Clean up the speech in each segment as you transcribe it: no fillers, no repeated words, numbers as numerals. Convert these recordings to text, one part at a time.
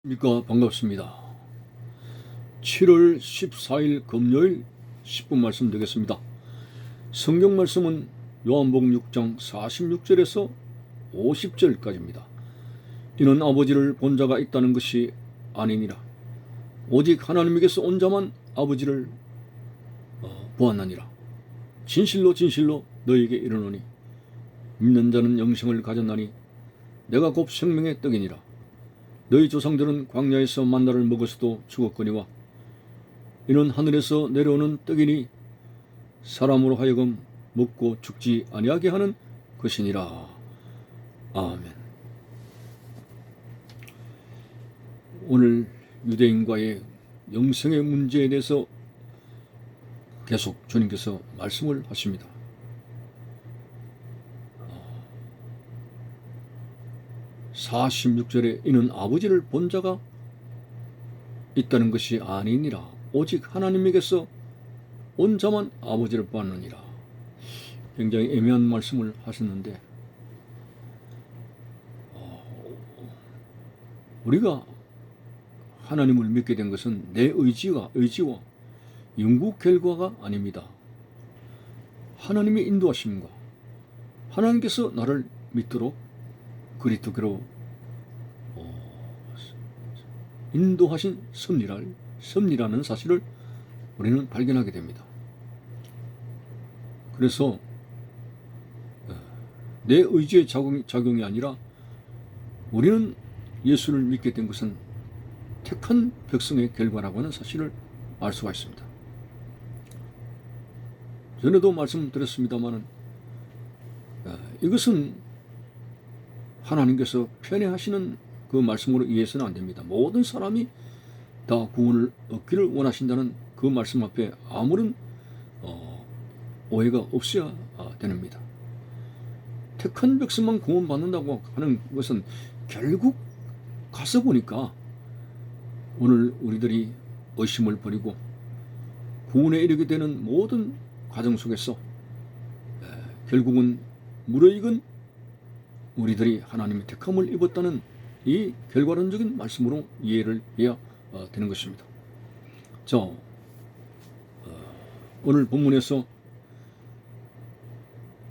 안녕하십니까. 반갑습니다. 7월 14일 금요일 10분 말씀 드리겠습니다. 성경 말씀은 요한복음 6장 46절에서 50절까지입니다. 이는 아버지를 본 자가 있다는 것이 아니니라. 오직 하나님에게서 온 자만 아버지를 보았느니라. 진실로 진실로 너희에게 이르노니 믿는 자는 영생을 가졌나니 내가 곧 생명의 떡이니라. 너희 조상들은 광야에서 만나를 먹었어도 죽었거니와 이는 하늘에서 내려오는 떡이니 사람으로 하여금 먹고 죽지 아니하게 하는 것이니라. 아멘. 오늘 유대인과의 영생의 문제에 대해서 계속 주님께서 말씀을 하십니다. 46절에 이는 아버지를 본 자가 있다는 것이 아니니라. 오직 하나님에게서 온 자만 아버지를 보았느니라. 굉장히 애매한 말씀을 하셨는데 우리가 하나님을 믿게 된 것은 내 의지와 연구 결과가 아닙니다. 하나님의 인도하심과 하나님께서 나를 믿도록 그리스도께로 인도하신 섭리라는 사실을 우리는 발견하게 됩니다. 그래서 내 의지의 작용이 아니라 우리는 예수를 믿게 된 것은 택한 백성의 결과라고 하는 사실을 알 수가 있습니다. 전에도 말씀드렸습니다마는 이것은 하나님께서 편애하시는 그 말씀으로 이해해서는 안 됩니다. 모든 사람이 다 구원을 얻기를 원하신다는 그 말씀 앞에 아무런 오해가 없어야 됩니다. 택한 백성만 구원받는다고 하는 것은 결국 가서 보니까 오늘 우리들이 의심을 버리고 구원에 이르게 되는 모든 과정 속에서 결국은 무르익은 우리들이 하나님의 택함을 입었다는 이 결과론적인 말씀으로 이해를 해야 되는 것입니다. 자, 오늘 본문에서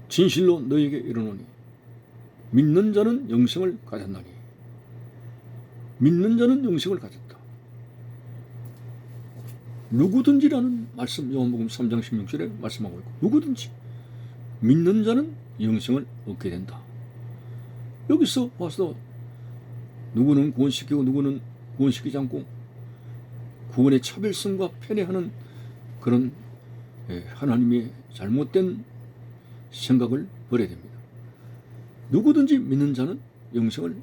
진실로 너희에게 이르노니 믿는 자는 영생을 가졌나니 믿는 자는 영생을 가졌다. 누구든지라는 말씀 요한복음 3장 16절에 말씀하고 있고 누구든지 믿는 자는 영생을 얻게 된다. 여기서 와서 누구는 구원시키고 누구는 구원시키지 않고 구원의 차별성과 편애하는 그런 하나님의 잘못된 생각을 버려야 됩니다. 누구든지 믿는 자는 영생을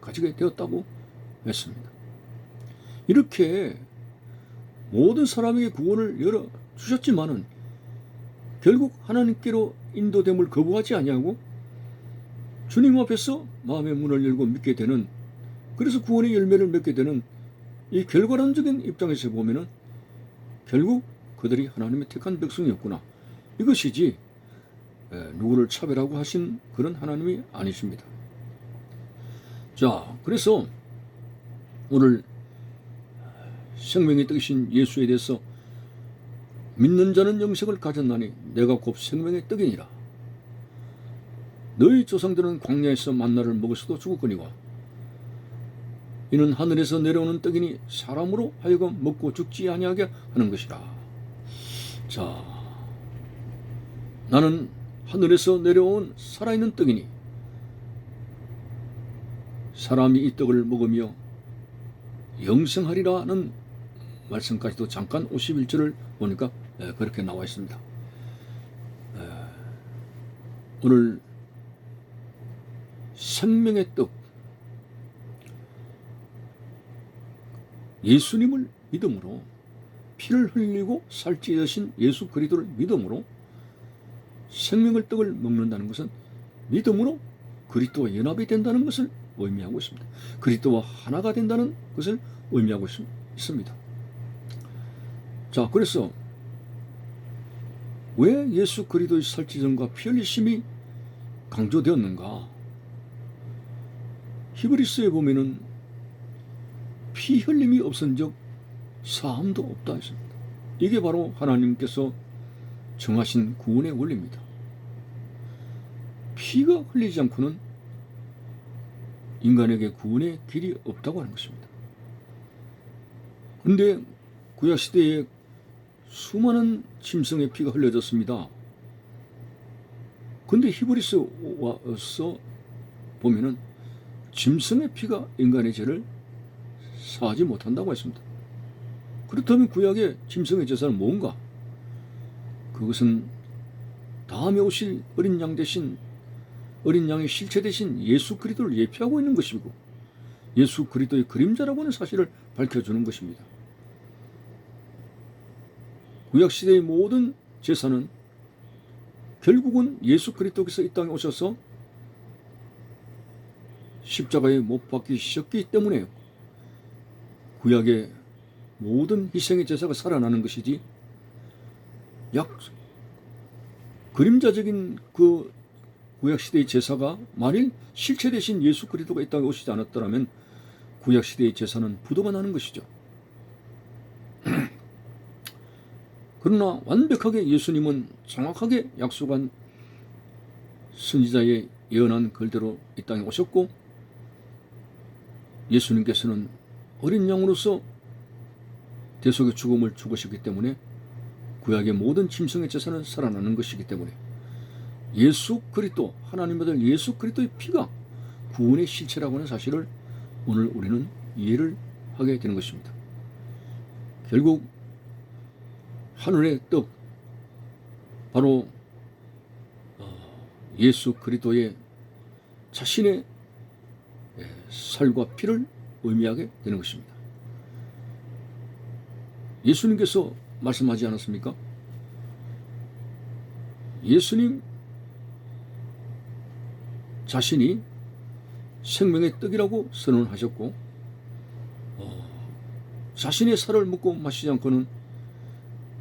가지게 되었다고 했습니다. 이렇게 모든 사람에게 구원을 열어주셨지만은 결국 하나님께로 인도됨을 거부하지 아니하고 주님 앞에서 마음의 문을 열고 믿게 되는, 그래서 구원의 열매를 맺게 되는 이 결과론적인 입장에서 보면은 결국 그들이 하나님의 택한 백성이었구나, 이것이지 누구를 차별하고 하신 그런 하나님이 아니십니다. 자, 그래서 오늘 생명의 떡이신 예수에 대해서 믿는 자는 영생을 가졌나니 내가 곧 생명의 떡이니라. 너희 조상들은 광야에서 만나를 먹었어도 죽었거니와 이는 하늘에서 내려오는 떡이니 사람으로 하여금 먹고 죽지 아니하게 하는 것이라. 자, 나는 하늘에서 내려온 살아있는 떡이니 사람이 이 떡을 먹으며 영생하리라는 말씀까지도 잠깐 51절을 보니까 그렇게 나와 있습니다. 오늘 생명의 떡, 예수님을 믿음으로 피를 흘리고 살찌으신 예수 그리스도를 믿음으로 생명의 떡을 먹는다는 것은 믿음으로 그리스도와 연합이 된다는 것을 의미하고 있습니다. 그리스도와 하나가 된다는 것을 의미하고 있습니다. 자, 그래서 왜 예수 그리스도의 살찌전과 피 흘리심이 강조되었는가? 히브리서에 보면은 피 흘림이 없은 적 사함도 없다 했습니다. 이게 바로 하나님께서 정하신 구원의 원리입니다. 피가 흘리지 않고는 인간에게 구원의 길이 없다고 하는 것입니다. 그런데 구약시대에 수많은 짐승의 피가 흘려졌습니다. 그런데 히브리서 와서 보면은 짐승의 피가 인간의 죄를 사하지 못한다고 했습니다. 그렇다면 구약의 짐승의 제사는 뭔가? 그것은 다음에 오실 어린 양 대신 어린 양의 실체 대신 예수 그리스도를 예표하고 있는 것이고 예수 그리스도의 그림자라고 하는 사실을 밝혀주는 것입니다. 구약시대의 모든 제사는 결국은 예수 그리스도께서 이 땅에 오셔서 십자가에 못 박히셨기 때문에 구약의 모든 희생의 제사가 살아나는 것이지 그림자적인 그 구약시대의 제사가 만일 실체 대신 예수 그리스도가 이 땅에 오시지 않았더라면 구약시대의 제사는 부도가 나는 것이죠. 그러나 완벽하게 예수님은 정확하게 약속한 선지자의 예언한 글대로 이 땅에 오셨고 예수님께서는 어린 양으로서 대속의 죽음을 죽으셨기 때문에 구약의 모든 짐승의 제사는 살아나는 것이기 때문에 예수 그리스도 하나님 아들 예수 그리스도의 피가 구원의 실체라고 하는 사실을 오늘 우리는 이해를 하게 되는 것입니다. 결국 하늘의 떡 바로 예수 그리스도의 자신의 살과 피를 의미하게 되는 것입니다. 예수님께서 말씀하지 않았습니까? 예수님 자신이 생명의 떡이라고 선언하셨고 자신의 살을 먹고 마시지 않고는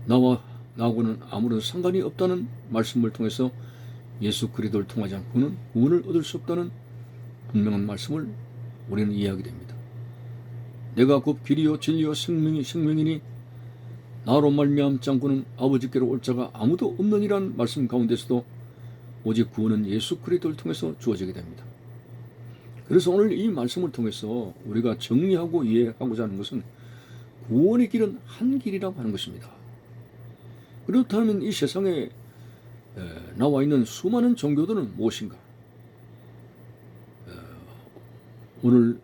나하고는 아무런 상관이 없다는 말씀을 통해서 예수 그리스도를 통하지 않고는 구원을 얻을 수 없다는 분명한 말씀을 우리는 이해하게 됩니다. 내가 곧 길이요 진리요 생명이니 나로 말미암지 않고는 아버지께로 올 자가 아무도 없느니라는 말씀 가운데서도 오직 구원은 예수 그리스도를 통해서 주어지게 됩니다. 그래서 오늘 이 말씀을 통해서 우리가 정리하고 이해하고자 하는 것은 구원의 길은 한 길이라고 하는 것입니다. 그렇다면 이 세상에 나와 있는 수많은 종교들은 무엇인가? 오늘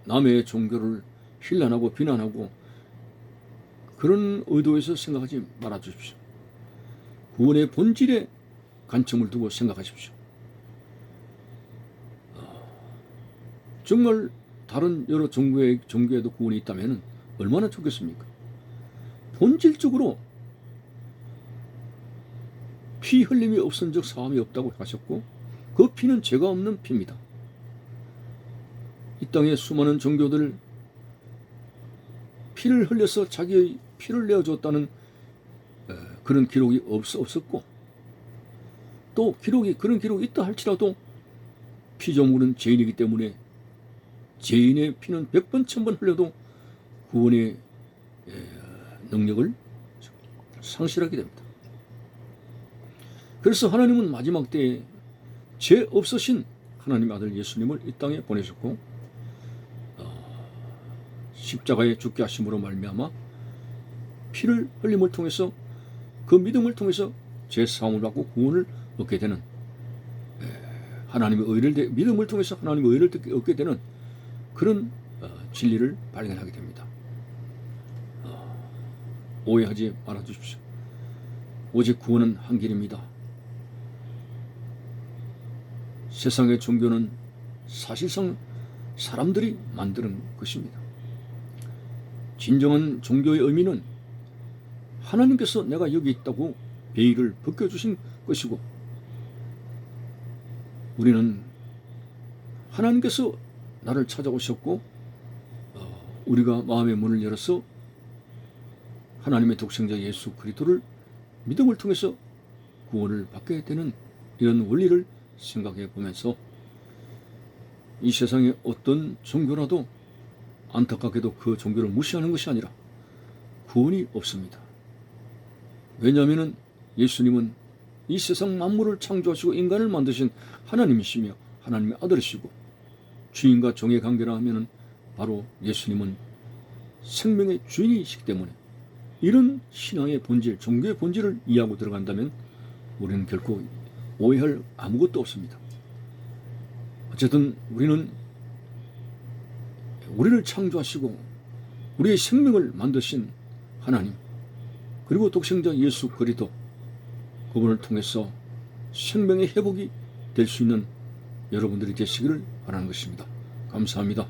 남의 종교를 힐난하고 비난하고 그런 의도에서 생각하지 말아 주십시오. 구원의 본질에 관점을 두고 생각하십시오. 정말 다른 여러 종교에도 구원이 있다면 얼마나 좋겠습니까? 본질적으로 피 흘림이 없은 적 사함이 없다고 하셨고 그 피는 죄가 없는 피입니다. 이 땅의 수많은 종교들 피를 흘려서 자기의 피를 내어줬다는 그런 기록이 없었고 또 그런 기록이 있다 할지라도 피조물은 죄인이기 때문에 죄인의 피는 100번 1000번 흘려도 구원의 능력을 상실하게 됩니다. 그래서 하나님은 마지막 때에 죄 없으신 하나님의 아들 예수님을 이 땅에 보내셨고 십자가에 죽게 하심으로 말미암아 피를 흘림을 통해서 그 믿음을 통해서 죄 사함을 받고 구원을 얻게 되는 하나님의 의를 믿음을 통해서 하나님의 의를 얻게 되는 그런 진리를 발견하게 됩니다. 오해하지 말아 주십시오. 오직 구원은 한 길입니다. 세상의 종교는 사실상 사람들이 만드는 것입니다. 진정한 종교의 의미는 하나님께서 내가 여기 있다고 베일을 벗겨주신 것이고 우리는 하나님께서 나를 찾아오셨고 우리가 마음의 문을 열어서 하나님의 독생자 예수 그리스도를 믿음을 통해서 구원을 받게 되는 이런 원리를 생각해 보면서 이 세상의 어떤 종교라도 안타깝게도 그 종교를 무시하는 것이 아니라 구원이 없습니다. 왜냐하면 예수님은 이 세상 만물을 창조하시고 인간을 만드신 하나님이시며 하나님의 아들이시고, 주인과 종의 관계라 하면 바로 예수님은 생명의 주인이시기 때문에 이런 신앙의 본질, 종교의 본질을 이해하고 들어간다면 우리는 결코 오해할 아무것도 없습니다. 어쨌든 우리는 우리를 창조하시고 우리의 생명을 만드신 하나님, 그리고 독생자 예수 그리스도, 그분을 통해서 생명의 회복이 될 수 있는 여러분들이 되시기를 바라는 것입니다. 감사합니다.